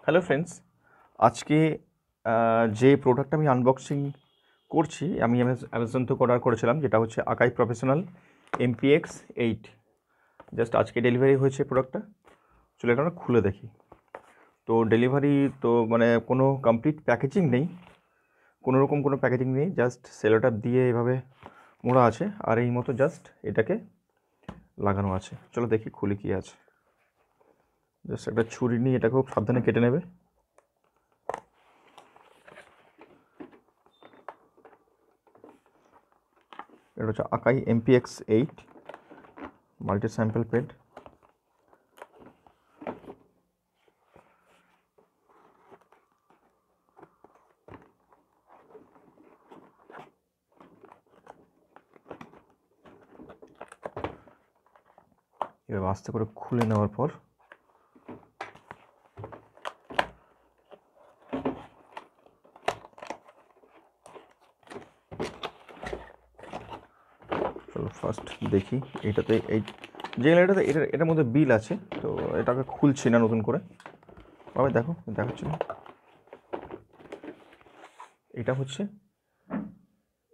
Hello friends, আজকে যে product আমি আনবক্সিং করছি আমি অ্যামাজন থেকে অর্ডার করেছিলাম, যেটা হচ্ছে আকাই প্রফেশনাল MPX8। জাস্ট আজকে ডেলিভারি হয়েছে প্রোডাক্টটা। চলে এটা আমরা খুলে দেখি। তো ডেলিভারি তো মানে কোনো কমপ্লিট প্যাকেজিং নেই, কোনো রকম কোনো প্যাকেজিং নেই, জাস্ট সেলোটাপ দিয়ে এভাবে মোড়া আছে আর এই মতো জাস্ট এটাকে লাগানো আছে। চলো দেখি খুলে কী আছে। জাস্ট একটা ছুরি নিয়ে এটা খুব সাবধানে কেটে নেবে। এটা হচ্ছে আকাই MPX8 মাল্টি স্যাম্পল পেড। এবার আস্তে করে খুলে নেওয়ার পর চলো ফার্স্ট দেখি এইটাতে, এই যে এটাতে এটার মধ্যে বিল আছে, তো এটাকে খুলছি না নতুন করে। তবে দেখো দেখাচ্ছি না। এটা হচ্ছে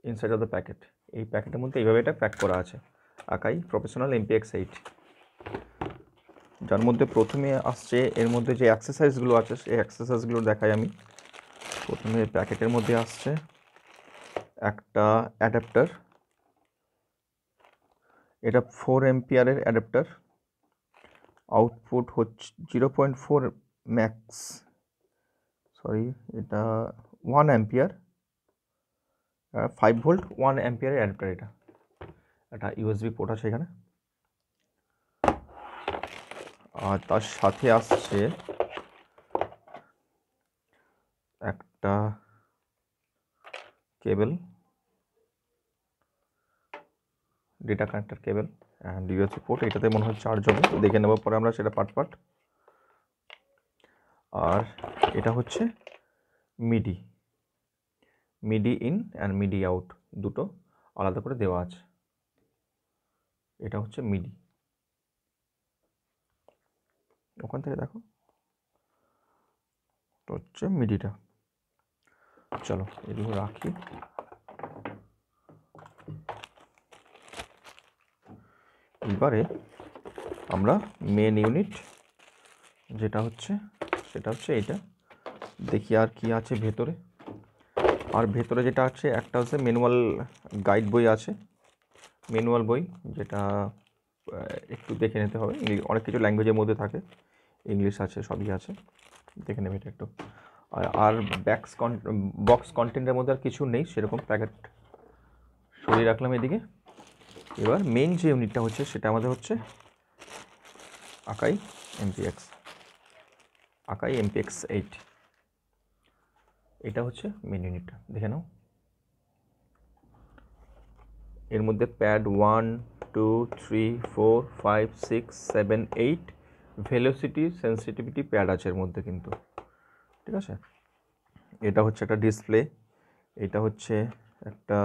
ইনসাইড অফ দ্য প্যাকেট। এই প্যাকেটের মধ্যে এইভাবে এটা প্যাক করা আছে, আকাই প্রফেশনাল MPX8, যার মধ্যে প্রথমে আসছে এর মধ্যে যে এক্সারসাইজগুলো আছে সেই এক্সারসাইজগুলো দেখাই আমি। প্রথমে প্যাকেটের মধ্যে আসছে একটা অ্যাডাপ্টার, এটা 4 এম্পিয়ারের অ্যাডাপ্টার। আউটপুট হচ্ছে 0.4 ম্যাক্স, সরি এটা 1 অ্যাম্পিয়ার, 5 ভোল্ট 1 অ্যাম্পিয়ারের অ্যাডাপ্টার। এটা একটা USB পোর্ট আছে এখানে। আর তার সাথে আসছে একটা cable, data connector cable and USB port. এটাতে মনে হয় চার্জ হবে, দেখে নেওয়ার পরে আমরা সেটা পার্ট। আর এটা হচ্ছে মিডি ইন অ্যান্ড মিডি আউট, দুটো আলাদা করে দেওয়া আছে। এটা হচ্ছে মিডি, ওখান থেকে দেখো তো হচ্ছে মিডিটা। চলো এগুলো রাখি। এবারে আমরা মেন ইউনিট যেটা হচ্ছে সেটা হচ্ছে এইটা দেখি আর কি আছে ভেতরে। আর ভেতরে যেটা আছে একটা হচ্ছে ম্যানুয়াল গাইড বই আছে, ম্যানুয়াল বই, যেটা একটু দেখে নিতে হবে। অনেক কিছু ল্যাঙ্গুয়েজের মধ্যে থাকে, ইংলিশ আছে, সবই আছে, দেখে নেবে এটা একটু। আর বক্স কন্টেন্টের মধ্যে আর কিছু নেই সেরকম। প্যাকেট সরিয়ে রাখলাম এদিকে। এবার মেন যে ইউনিটটা হচ্ছে সেটা আমাদের হচ্ছে আকাই MPX8। এটা হচ্ছে মেন ইউনিটটা, দেখে নাও। এর মধ্যে প্যাড 1 2 3 4 5 6 7 8 ভেলোসিটি সেন্সিটিভিটি প্যাড আছে এর মধ্যে কিন্তু, ঠিক আছে। এটা হচ্ছে একটা ডিসপ্লে, এটা হচ্ছে একটা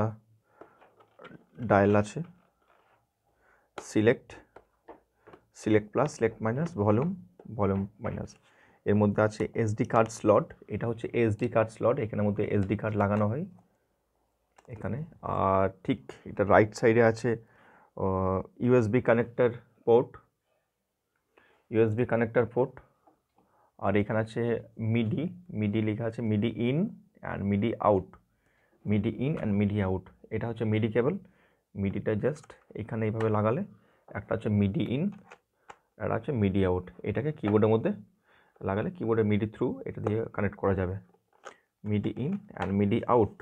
ডায়াল আছে, select plus, select minus, volume minus. এর মধ্যে আছে SD কার্ড স্লট, এটা হচ্ছে SD কার্ড স্লট, এখানের মধ্যে SD কার্ড লাগানো হয় এখানে। আর ঠিক এটা রাইট সাইডে আছে USB কানেক্টর পোর্ট। আর এখানে আছে মিডি লেখা আছে, মিডি ইন অ্যান্ড মিডি আউট। এটা হচ্ছে মিডি কেবল। মিডিটা জাস্ট এখানে এইভাবে লাগালে একটা হচ্ছে মিডি ইন, একটা হচ্ছে মিডি আউট। এটাকে কিবোর্ডের মধ্যে লাগালে কিবোর্ডে মিডি থ্রু এটা দিয়ে কানেক্ট করা যাবে, মিডি ইন অ্যান্ড মিডি আউট।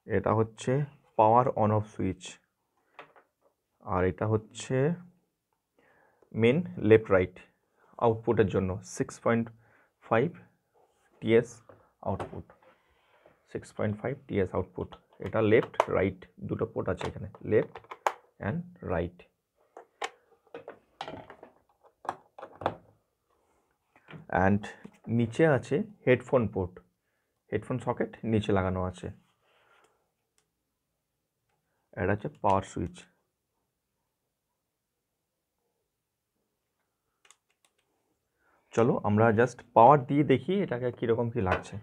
এটা হচ্ছে পাওয়ার অন অফ সুইচ। আর এটা হচ্ছে মেন লেফট রাইট আউটপুটের জন্য 6.5 TS আউটপুট, 6.5 TS আউটপুট। এটা লেফট রাইট দুটো পোর্ট আছে এখানে, লেফট অ্যান্ড রাইট। অ্যান্ড নিচে আছে হেডফোন পোর্ট, হেডফোন সকেট নিচে লাগানো আছে। এটা হচ্ছে পাওয়ার সুইচ। চলো আমরা জাস্ট পাওয়ার দিয়ে দেখি এটাকে কীরকম কী লাগছে।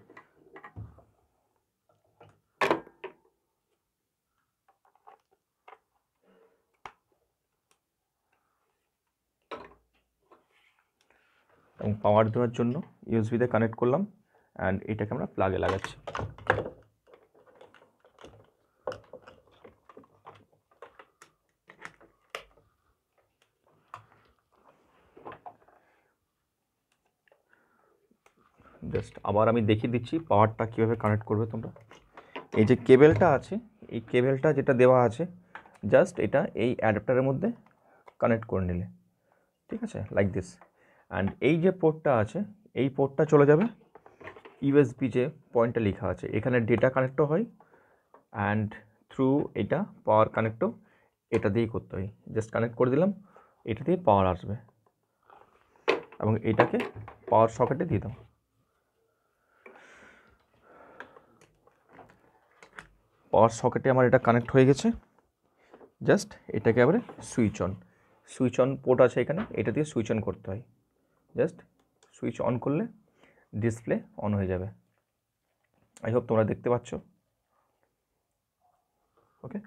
এবং পাওয়ার দেওয়ার জন্য ইউএসবিতে কানেক্ট করলাম অ্যান্ড এটাকে আমরা প্লাগে লাগাচ্ছি। জাস্ট আবার আমি দেখিয়ে দিচ্ছি পাওয়ারটা কীভাবে কানেক্ট করবে তোমরা। এই যে কেবেলটা আছে, এই কেবেলটা যেটা দেওয়া আছে জাস্ট এটা এই অ্যাডাপ্টারের মধ্যে কানেক্ট করে নিলে, ঠিক আছে, লাইক দিস। অ্যান্ড এই যে পোর্টটা আছে এই পোর্টটা চলে যাবে ইউএসবি যে পয়েন্টটা লেখা আছে এখানে ডেটা কানেক্টও হয় অ্যান্ড থ্রু এটা পাওয়ার কানেক্টও এটা দিয়েই করতে হয়। জাস্ট কানেক্ট করে দিলাম, এটা দিয়ে পাওয়ার আসবে এবং এটাকে পাওয়ার সকেটে দিয়ে দাও। পাওয়ার সকেটে আমার এটা কানেক্ট হয়ে গেছে। জাস্ট এটাকে এবারে সুইচ অন পোর্ট আছে এখানে, এটা দিয়ে সুইচ অন করতে হয়। জাস্ট সুইচ অন করলে ডিসপ্লে অন হয়ে যাবে। আই হোপ তোমরা দেখতে পাচ্ছ। ওকে,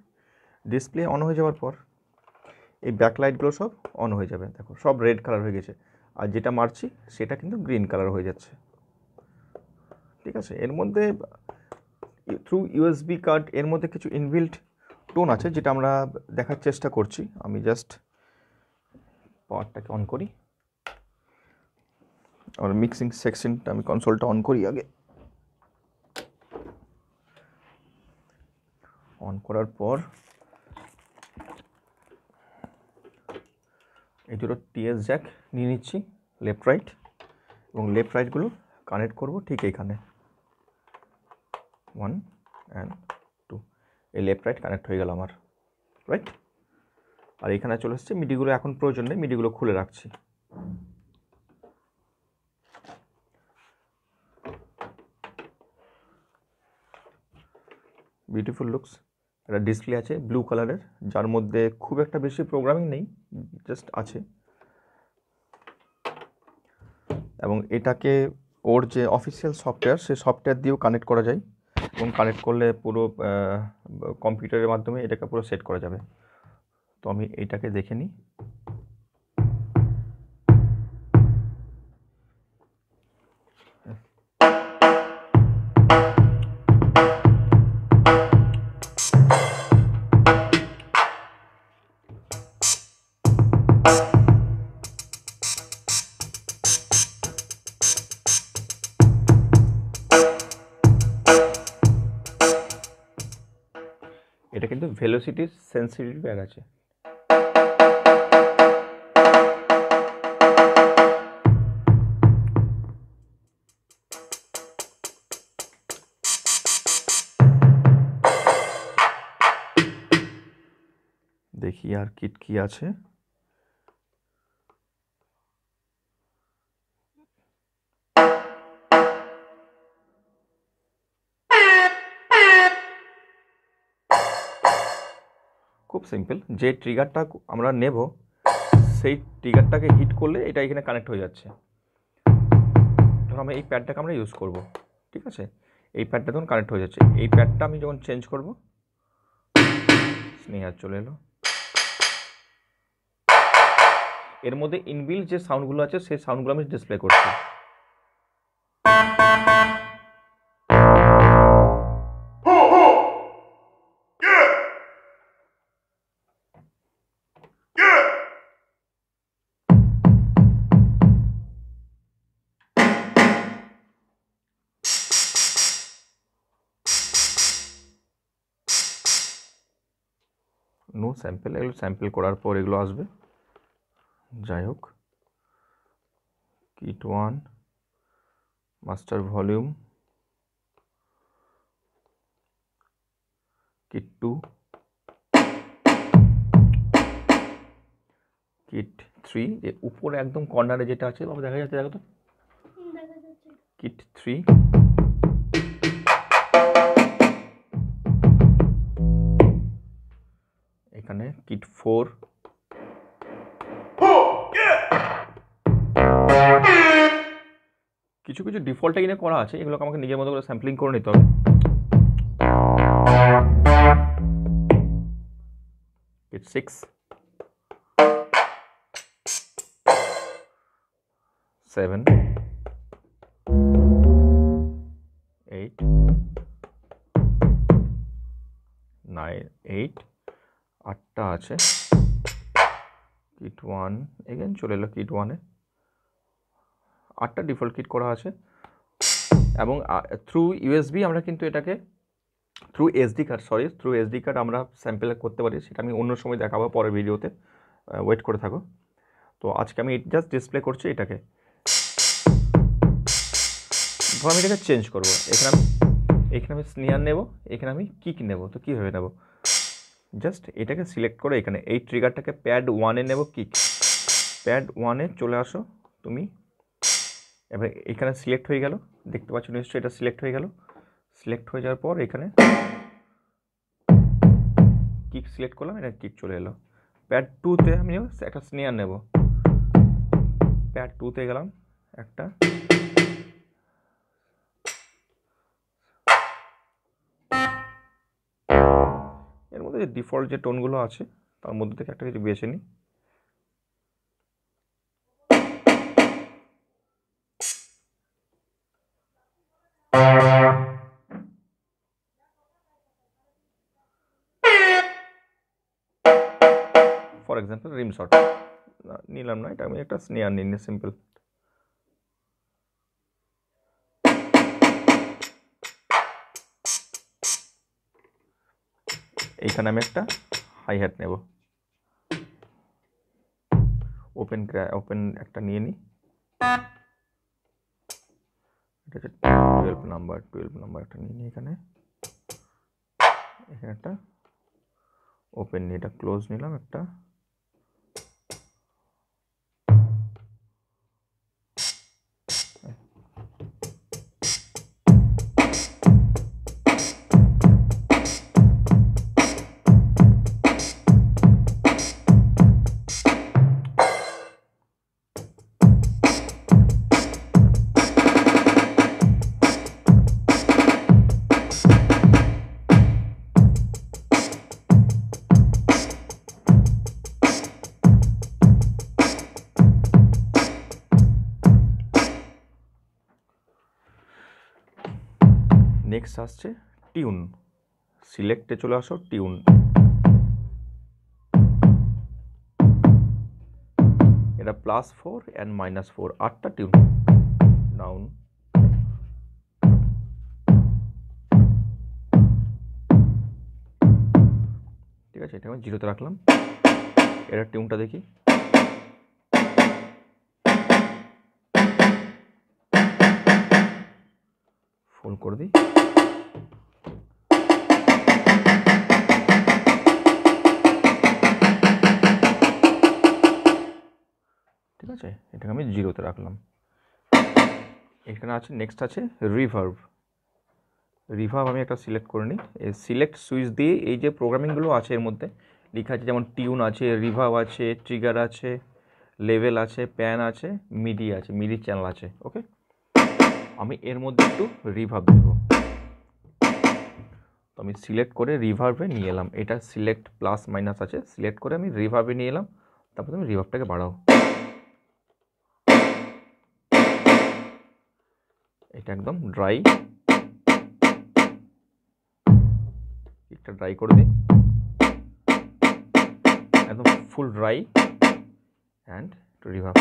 ডিসপ্লে অন হয়ে যাওয়ার পর এই ব্যাকলাইটগুলো সব অন হয়ে যাবে। দেখো সব রেড কালার হয়ে গেছে, আর যেটা মারছি সেটা কিন্তু গ্রিন কালার হয়ে যাচ্ছে, ঠিক আছে। এর মধ্যে থ্রু ইউএসবি কার্ড এর মধ্যে কিছু ইনবিল্ট টোন আছে যেটা আমরা দেখার চেষ্টা করছি। আমি জাস্ট পাওয়ারটাকে অন করি, আর মিক্সিং সেকশনটা আমি কনসোলটা অন করি আগে। অন করার পর এই দুটো টিএস জ্যাক নিয়ে নিচ্ছি লেফট রাইট, এবং লেফট রাইটগুলো কানেক্ট করব ঠিক এইখানে 1 and 2। এই লেফট রাইট কানেক্ট হয়ে গেল আমার, রাইট। আর এখানে চলে এসছে মিডিগুলো, এখন প্রয়োজন নেই, মিডিগুলো খুলে রাখছি। Beautiful looks. একটা ডিসপ্লে আছে ব্লু কালারের, যার মধ্যে খুব একটা বেশি প্রোগ্রামিং নেই, জাস্ট আছে। এবং এটাকে ওর যে অফিসিয়াল সফটওয়্যার সেই সফটওয়্যার দিয়েও কানেক্ট করা যায়, এবং কানেক্ট করলে পুরো কম্পিউটারের মাধ্যমে এটাকে পুরো সেট করা যাবে। তো আমি এটাকে দেখে নিই। এটা কিন্তু ভেলোসিটি সেন্সিটিভ ব্যাগ আছে। দেখি আর কিট কি আছে। খুব সিম্পল, যে ট্রিগারটা আমরা নেব সেই ট্রিগারটাকে হিট করলে এটা এখানে কানেক্ট হয়ে যাচ্ছে। ধরো আমরা এই প্যাডটাকে আমরা ইউজ করব, ঠিক আছে। এই প্যাডটা তখন কানেক্ট হয়ে যাচ্ছে। এই প্যাডটা আমি যখন চেঞ্জ করব স্নেহার চলে এলো। এর মধ্যে ইনবিল্ট যে সাউন্ডগুলো আছে সেই সাউন্ডগুলো আমি ডিসপ্লে করছি। নো স্যাম্পল, এগুলো স্যাম্পল করার পর এগুলো আসবে। যাই হোক, kit 1 master volume, kit 2, kit 3, যে উপরে একদম কর্নারে যেটা আছে বাবা দেখা যাচ্ছে, দেখো তো, কিট 3, এখানে কিট 4, কিছু কিছু ডিফল্ট এখানে করা আছে, এগুলোকে আমাকে নিজের মতো করে স্যাম্পলিং করে নিতে হবে। It's 6, 7, 8, 9, 8, 8টা আছে। কিট 1 এগেন চলে এলো কিট 1-এ, 8টা ডিফল্ট কিট করা আছে। এবং থ্রু ইউএসবি আমরা কিন্তু এটাকে থ্রু এসডি কার্ড আমরা স্যাম্পল করতে পারি, সেটা আমি অন্য সময় দেখাবো পরের ভিডিওতে, ওয়েট করে থাকো। তো আজকে আমি জাস্ট ডিসপ্লে করছি এটাকে। ধর আমি এটাকে চেঞ্জ করবো, এখানে আমি স্নেয়ার নেব, এখানে আমি কিক নেব। তো কীভাবে নেব, জাস্ট এটাকে সিলেক্ট করে এখানে এই ট্রিগারটাকে প্যাড 1-এ নেব, কিক প্যাড 1-এ চলে আসো তুমি। এবার এখানে সিলেক্ট হয়ে গেল, দেখতে পাচ্ছ নিশ্চয়ই এটা সিলেক্ট হয়ে গেল। সিলেক্ট হয়ে যাওয়ার পর এখানে কিক সিলেক্ট করলাম, এটা কিক চলে এলো। প্যাড 2-তে আমি একটা স্নেয়ার নেব, প্যাড 2-তে গেলাম একটা, এর মধ্যে যে ডিফল্ট যে টোনগুলো আছে তার মধ্যে থেকে একটা কিছু বেছে নিই। ফর এক্সাম্পল রিম শট নিলাম না, এটা আমি একটা স্নেয়ার নিই সিম্পল। এইখানে আমি একটা হাই হ্যাট নেব, ওপেন একটা নিয়ে নিই, এটা হচ্ছে 12 নাম্বার একটা নিয়ে নিই। এখানে একটা ওপেন নিয়ে এটা ক্লোজ নিলাম একটা। নেক্সট আসছে টিউন, সিলেক্টে চলে আসো টিউন। এটা +4 and -4, 8টা টিউন। ডাউন, ঠিক আছে, এটা আমি 0-তে রাখলাম। এটা টিউনটা দেখি, ফুল করে দিই। ঠিক আছে, এটাকে আমি 0-তে রাখলাম। এখানে আছে নেক্সট আছে রিভার্ব। আমি একটা সিলেক্ট করে নিই। এই সিলেক্ট সুইচ দিয়ে এই যে প্রোগ্রামিংগুলো আছে এর মধ্যে লেখা আছে, যেমন টিউন আছে, রিভার্ব আছে, ট্রিগার আছে, লেভেল আছে, প্যান আছে, মিডি আছে, মিডি চ্যানেল আছে। ওকে, আমি এর মধ্যে একটু রিভার্ব দেব। তো আমি সিলেক্ট করে রিভার্বে নিয়ে এলাম, এটা সিলেক্ট প্লাস মাইনাস আছে, সিলেক্ট করে আমি রিভার্বে নিয়ে এলাম। তারপর তুমি রিভার্বটাকে বাড়াও, এটা একদম ড্রাই, একটা ড্রাই করে দিই, একদম ফুল ড্রাই অ্যান্ড রিভার্ব।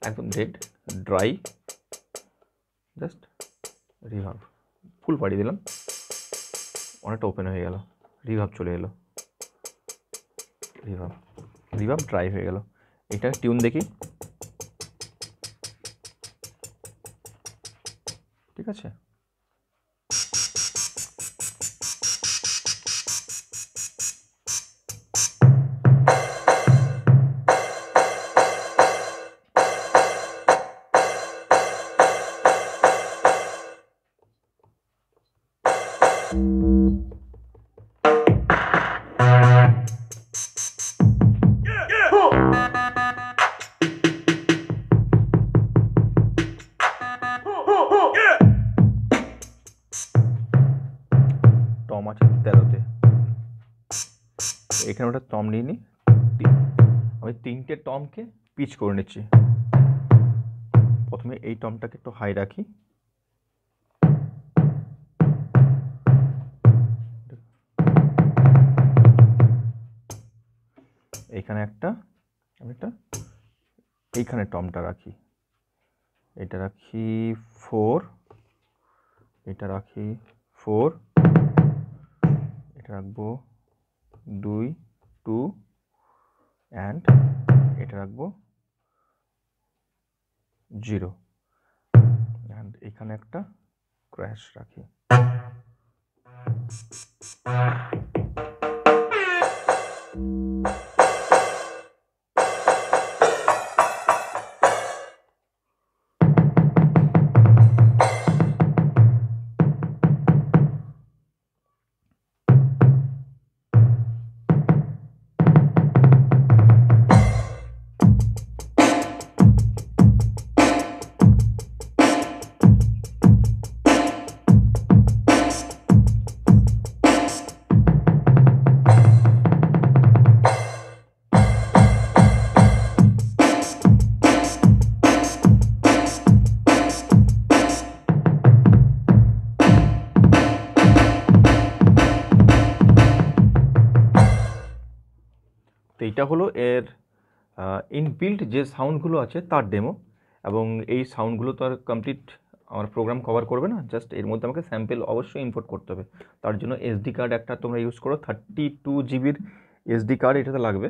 একদম ডেড ড্রাই, জাস্ট রিভার্ব ফুল বাড়িয়ে দিলাম, অনেকটা ওপেন হয়ে গেল, রিভার্ব চলে এলো, রিভার্ব ড্রাই হয়ে গেল। এটা টিউন দেখি, ঠিক আছে, টম আছে 13-তে, এখানে ওটা টম নিয়ে নিই, আমি 3টে টমকে পিচ করে নিচ্ছি। প্রথমে এই টমটাকে একটু হাই রাখি, এইখানে একটা, আমি একটা এইখানে টমটা রাখি, এটা রাখি 4, এটা রাখি 4, এটা রাখবো 2, 2 অ্যান্ড এটা রাখবো 0 অ্যান্ড এখানে একটা ক্র্যাশ রাখি। তো এইটা হলো এর ইনবিল্ট যে সাউন্ডগুলো আছে তার ডেমো, এবং এই সাউন্ডগুলো তো আর কমপ্লিট আমার প্রোগ্রাম কভার করবে না, জাস্ট এর মধ্যে আমাকে স্যাম্পল অবশ্যই ইম্পোর্ট করতে হবে। তার জন্য এসডি কার্ড একটা তোমরা ইউজ করো, 32 জিবির এসডি কার্ড এটাতে লাগবে।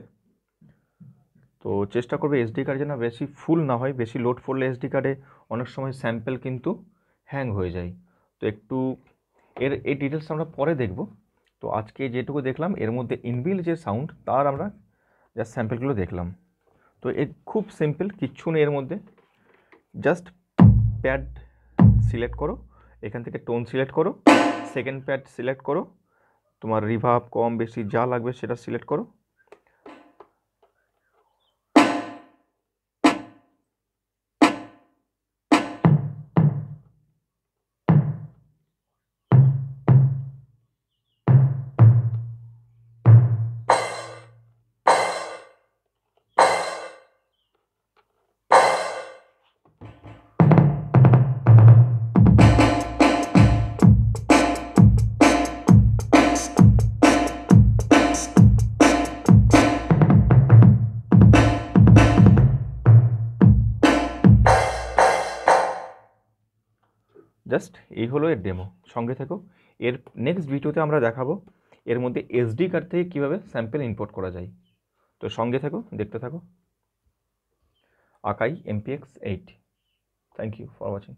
তো চেষ্টা করবে এসডি কার্ড যেন বেশি ফুল না হয়, বেশি লোড পড়লে এসডি কার্ডে অনেক সময় স্যাম্পল কিন্তু হ্যাং হয়ে যায়। তো একটু এই ডিটেলস আমরা পরে দেখব। তো আজকে যেটুকু দেখলাম এর মধ্যে ইনবিল্ট যে সাউন্ড তার আমরা জাস্ট স্যাম্পলগুলো দেখলাম। তো এর খুব সিম্পল, কিচ্ছু নেই এর মধ্যে, জাস্ট প্যাড সিলেক্ট করো, এখান থেকে টোন সিলেক্ট করো, সেকেন্ড প্যাড সিলেক্ট করো, তোমার রিভার্ব কম বেশি যা লাগবে সেটা সিলেক্ট করো, জাস্ট এই হলো এর ডেমো। সঙ্গে থেকো, এর নেক্সট ভিডিওতে আমরা দেখাবো এর মধ্যে এসডি কার্ড থেকে কীভাবে স্যাম্পল ইম্পোর্ট করা যায়। তো সঙ্গে থেকো, দেখতে থাকো। Akai MPX 8। Thank you for watching.